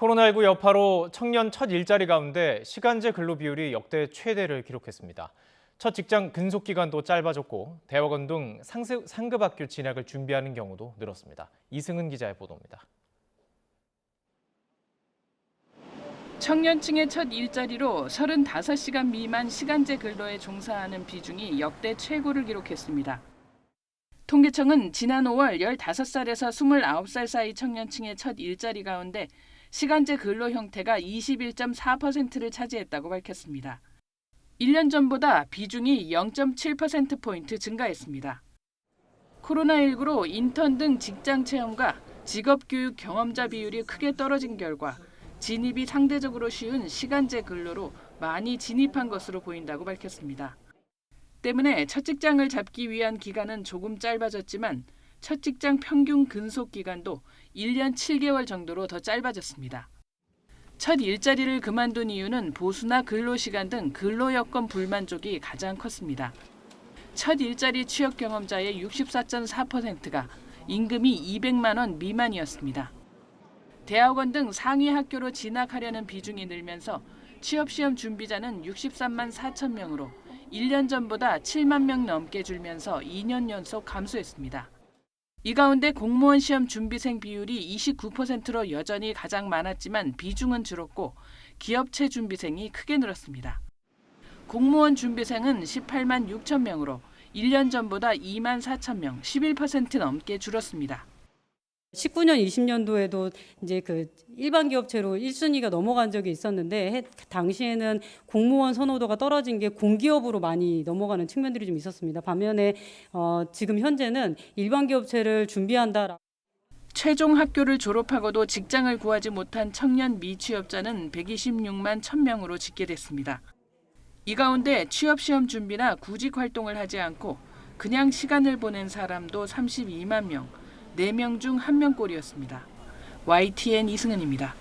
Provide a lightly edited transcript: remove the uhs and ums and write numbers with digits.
코로나19 여파로 청년 첫 일자리 가운데 시간제 근로 비율이 역대 최대를 기록했습니다. 첫 직장 근속 기간도 짧아졌고 대학원 등 상급 학교 진학을 준비하는 경우도 늘었습니다. 이승은 기자의 보도입니다. 청년층의 첫 일자리로 35시간 미만 시간제 근로에 종사하는 비중이 역대 최고를 기록했습니다. 통계청은 지난 5월 15살에서 29살 사이 청년층의 첫 일자리 가운데 시간제 근로 형태가 21.4%를 차지했다고 밝혔습니다. 1년 전보다 비중이 0.7%포인트 증가했습니다. 코로나19로 인턴 등 직장 체험과 직업교육 경험자 비율이 크게 떨어진 결과 진입이 상대적으로 쉬운 시간제 근로로 많이 진입한 것으로 보인다고 밝혔습니다. 때문에 첫 직장을 잡기 위한 기간은 조금 짧아졌지만 첫 직장 평균 근속 기간도 1년 7개월 정도로 더 짧아졌습니다. 첫 일자리를 그만둔 이유는 보수나 근로시간 등 근로여건 불만족이 가장 컸습니다. 첫 일자리 취업 경험자의 64.4%가 임금이 200만 원 미만이었습니다. 대학원 등 상위 학교로 진학하려는 비중이 늘면서 취업시험 준비자는 63만 4천 명으로 1년 전보다 7만 명 넘게 줄면서 2년 연속 감소했습니다. 이 가운데 공무원 시험 준비생 비율이 29%로 여전히 가장 많았지만 비중은 줄었고 기업체 준비생이 크게 늘었습니다. 공무원 준비생은 18만 6천 명으로 1년 전보다 2만 4천 명, 11% 넘게 줄었습니다. 19년, 20년도에도 이제 그 일반 기업체로 1순위가 넘어간 적이 있었는데 당시에는 공무원 선호도가 떨어진 게 공기업으로 많이 넘어가는 측면들이 좀 있었습니다. 반면에 지금 현재는 일반 기업체를 준비한다. 최종 학교를 졸업하고도 직장을 구하지 못한 청년 미취업자는 126만 1,000명으로 집계됐습니다. 이 가운데 취업시험 준비나 구직 활동을 하지 않고 그냥 시간을 보낸 사람도 32만 명, 4명 중 1명꼴이었습니다. YTN 이승은입니다.